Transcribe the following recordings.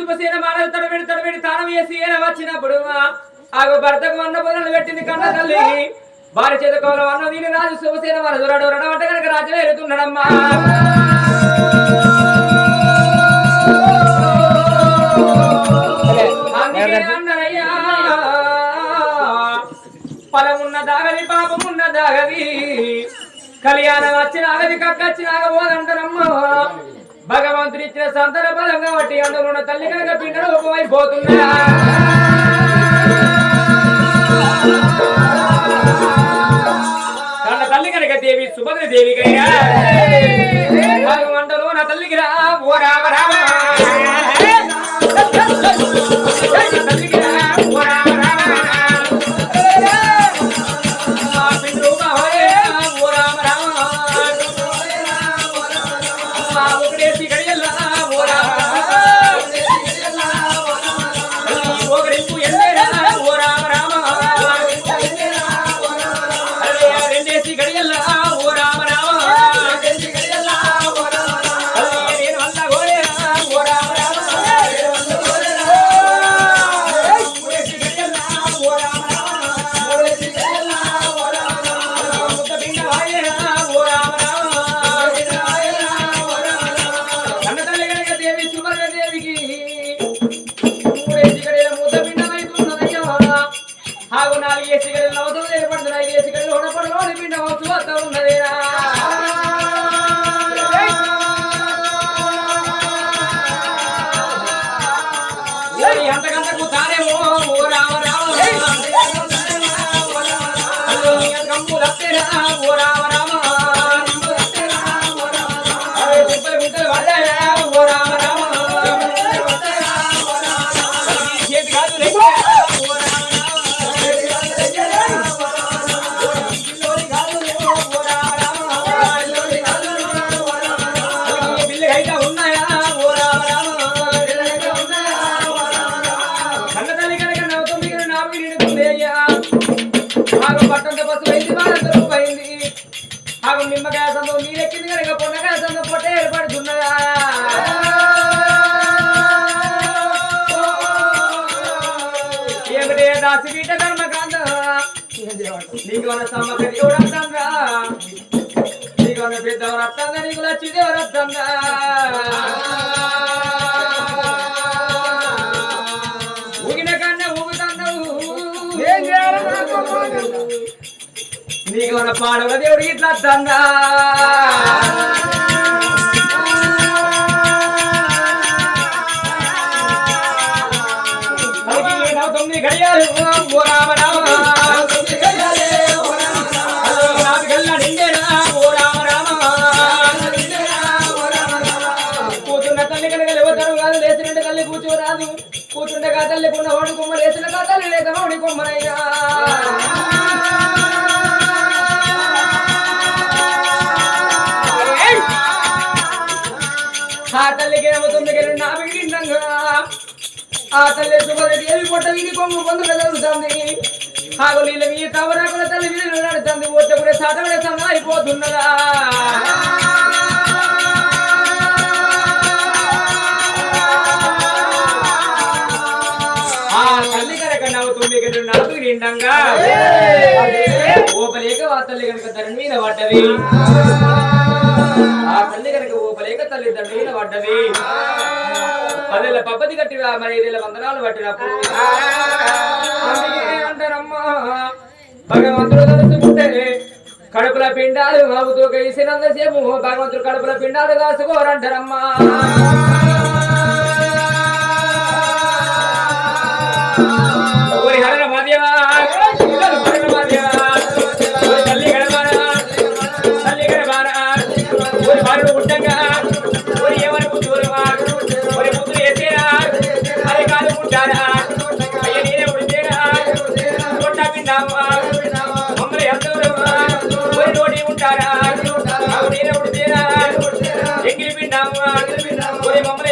శుభసేన మానవ తడబెడి తానం వేసి ఏన వచ్చినప్పుడు ఆగో భర్తకు అన్న పొదలు పెట్టింది కన్న తల్లి వారి చేత కౌలం అన్న దీని రాజు శుభసేన మన దొరడు రడవంట కనుక రాజు వెళ్తున్నాడమ్మా అన్నయ్యా ఫలమున్న దాగది పాపమున్న దాగది కళ్యాణం వచ్చిన ఆగది కక్కచ్చిన ఆగబోదంటారమ్మ భగవంతుడు ఇచ్చిన సంతాన బలం కాబట్టి అందులో ఉన్న తల్లి కనుక పిండలు ఉపమైపోతున్నా కన్న తల్లి కనుక దేవి సుభద్ర దేవి కైనా మంటలో నా తల్లికి రా ఓ రామ రామ తల్లికి రా ఓ రామ రామ పిండు ఓ రామ రామ ఒకటేసి గడియల్లా ఓ రామ ఒకరింపు ఎల్లేరా ఓ రామ రామ రెండేసి గడియల్లా ఓ రామ రామ నేను అన్న గోరేరా ఓ రామ రామ ఓ రామ ముద్ద పిండ వాయేరా ఓ రామ రామ కన్న తల్లి కనుక దేవి సుభద్ర దేవికి మూడేసి గడియల ముద్ద పిండమైతున్నదయ్యా ఆగు నాలుగేసి గడియలు అవసరం ఏర్పడుతున్నాయి 5 ఏసి గడియలు ఉండపడలోని పిండ వచ్చు వస్తా ఉన్నదేనా అంతకంతకు తానేమో ఓ రామ రామ కంపులత్తేరా ఓ రామ రామ గుంతలు పడ్డాయా ఓ రామ రామ చేతి కాదు ఓ రామ రామ బిల్లు అయితే ఉన్నాయా ఓ రామ రామ కన్న తల్లి కనుక నవ్వుతుంది కదా నాకు నిండుతుంది అయ్యా ఆగు పట్టంత బస్సు అయింది బాధంత రూపయింది ఆగు నిమ్మకాయ సందో నీరెక్కింది కనుక పొన్నకాయ సందో పొట్ట ఏర్పడుతున్నదా ఏమిటే దాసి బీట కర్మకాండ నీకు అన్న సమ్మక దేవుడు అర్థంగా నీకు అన్న పెద్దవారు అర్థంగా నీకు లచ్చి దేవుడు అర్థంగా ఊగిన కన్నా ఊగుతున్నావు నీకు మన పాడవ దేవుడు ఇట్లా అర్థంగా తొమ్మిది గడియాలు ఓ రామ రామ కూర్చున్న తల్లి కనుక లేవతారు కాదు లేచినట్టు తల్లి కూర్చోరాదు కూర్చుంటే కా తల్లి కొన్న వాడి కొమ్మ లేచిన కా తల్లి లేక వాడి కొమ్మనయ్యా ఆ తల్లికి ఏమవుతుంది నా బిడ్డంగా ఆ తల్లి సుభద్ర దేవి పొట్ట వీడి కొమ్ము పొందుగా జరుగుతుంది ఆగు నీళ్ళ మీ తవరాకుల తల్లి వీళ్ళు నడుతుంది ఒట్ట కూడా సాటపడే సమయం అయిపోతున్నదా ఆ తల్లి కనుక నవ్వుతుంది కదా నాకు నిండంగా ఓపలేక ఆ తల్లి కనుక ధరణి మీద పడ్డది ఆ తల్లి కనుక ఓపలేక తల్లి ధరణి మీద పడ్డది 10 ఏళ్ల పబ్బతి కట్టి మరి 5 ఏళ్ల వందనాలు పట్టినప్పుడు అంటారమ్మా భగవంతుడు తలుచుకుంటే కడుపుల పిండాలు బాబుతో కలిసినంతసేపు భగవంతుడు కడుపుల పిండాలు కాసుకోరంటారమ్మా హరణ మాదేవా తల్లి గడబారా తల్లి గడబారా బారుడు పుట్టంగా ఏమనుకు దూరమా ముద్దులు వేసేరా అరే కాలు పుట్టారా అయ్య నేనే ఉడితేరా కొట్ట పిండామా మమ్మల్ని ఎంతవరమా నోటి ఉంటారా నేనే ఉడితేరా ఎంగిలి పిండామా మమ్మల్ని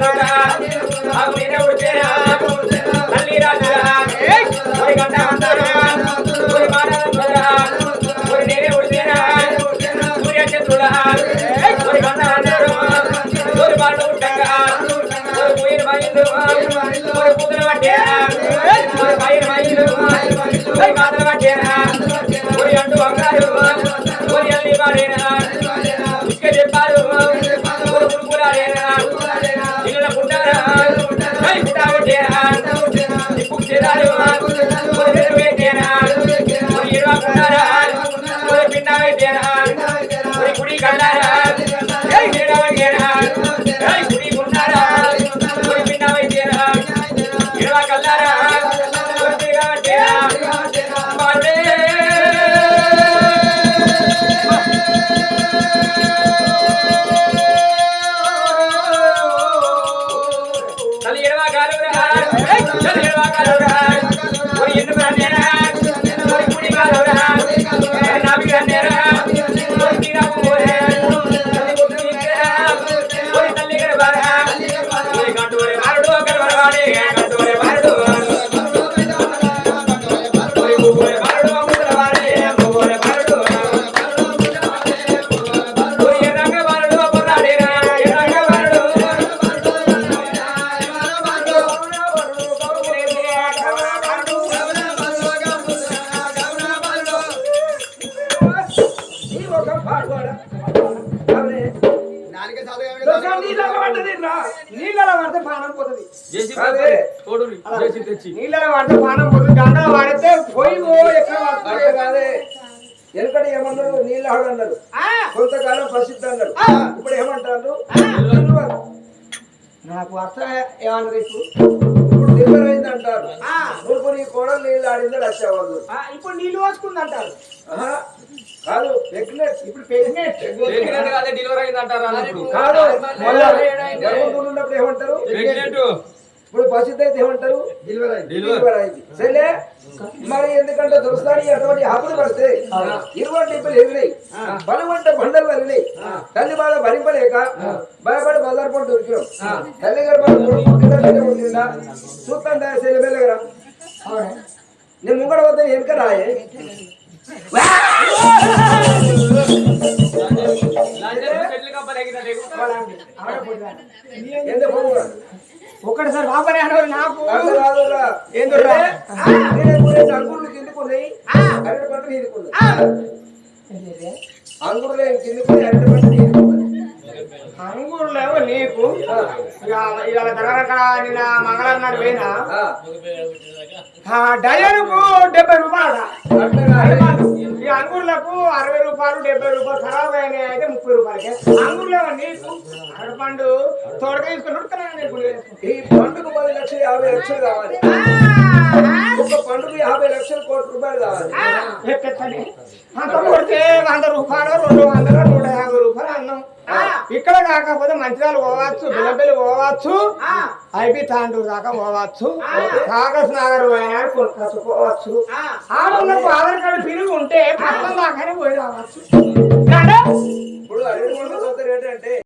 కాలురా ఆగు నేనే ఉడిచేరా తల్లి రాజురా ఓరి గంట అంటారా ఓరి మానవురా ఓరి నేనే ఉడిచేరా సూర్య చంద్రుడా ఓరి గంట అంటారు ఓరి బాట ఉంటాగా ఓరి పోయిన మైండు ఓరి కూతురు పట్టేరా ఓరి పైన మైండు ఓరి మాతలు పట్టేరా ఓరి అంటూ అంగారు ఓరి అల్లి పాడేనా ఇసుక చెప్పారు ఓరి పురుగులాడేనా ఇళ్ళ పుట్టారా పుట్టా పెట్టేరా నిప్పు చేరారు ఓరి వెలుగు పెట్టేనా ఓరి ఇరవా పుట్టారా ఓరి పిండా పెట్టేనా ఓరి గుడి కట్టారా గుడి ఉన్నారా ఓరి పిండా పెట్టేనా ఇరవా కల్లారా నీళ్ళలో పడితే పానం పోతుంది నీళ్ళలో పడితే పానం పోతుంది గంగలో వాడితే పోయి ఎక్కడ కాదే ఎందుకంటే ఏమన్నారు నీళ్ళు ఆడన్నారు కొంతకాలం ప్రసిద్ధి అన్నారు ఇప్పుడు ఏమంటారు నాకు అర్థం ఏమన్నారు ఇప్పుడు డెలివరీ అయింది అంటారు ఇప్పుడు నీ కోడలు నీళ్ళు ఆడిందని వచ్చేవాళ్ళు ఇప్పుడు నీళ్ళు వచ్చుకుంది అంటారు కాదు ప్రెగ్నెంట్ ఇప్పుడు ప్రెగ్నెంట్ డెలివరీ అయింది అంటారు కాదు ఉన్నప్పుడు ఏమంటారు ఇప్పుడు ప్రసిద్ధి అయితే ఏమంటారు డెలివరీ అయింది సరే మరి ఎందుకంటే దొరుకుతాయి అటువంటి ఆకులు పడితే 20 డిబ్బలు ఎగిరాయి బలవంట బండలు వదిలినాయి తల్లి బాధ భరింపలేక భయపడి బజార్ పంట దొరికినాం తల్లి గారు ఉందా చూస్తాం దాని మెల్లగరా నేను ముంగడ వద్ద వెనుక రాయే ఒక్కటిసారి బాబనే అన్నారు నాకు అంగురులు కిందుకున్నాయి అరటి పంటలు ఎదుకున్నాయి అంగురులు కిందుకున్నాయి అరటి పంటలు ఎదుకున్నాయి అంగురులేమో నీకు ఇవాళ దగ్గర నిన్న మంగళవారం నాడు పోయినా డజనుకు 70 రూపాయలు ఈ అంగుర్లకు 60 రూపాయలు 70 రూపాయలు ఖరాబ్ అయినాయి అయితే 30 రూపాయలకి అంగుర్లేమో నీకు అరపండు తోడక తీసుకుని ఈ పండుగ 10 లక్షలు 50 లక్షలు కావాలి ఒక పండుగ 50 లక్షలు కోటి రూపాయలు కావాలి అంత కొడితే 100 రూపాయలు 200 150 రూపాయలు అన్నాం ఇక్కడ కాకపోతే మంచిర్యాల పోవచ్చు బిల్లపల్లి పోవచ్చు ఐపీ తాండూరు దాకా పోవచ్చు కాకస్ నగర్ పోయినా కొనుక్కోవచ్చు పోవచ్చు ఆడలకు ఆధార్ కార్డు పిలుగు ఉంటే పక్కన దాకానే పోయి రావచ్చు ఇప్పుడు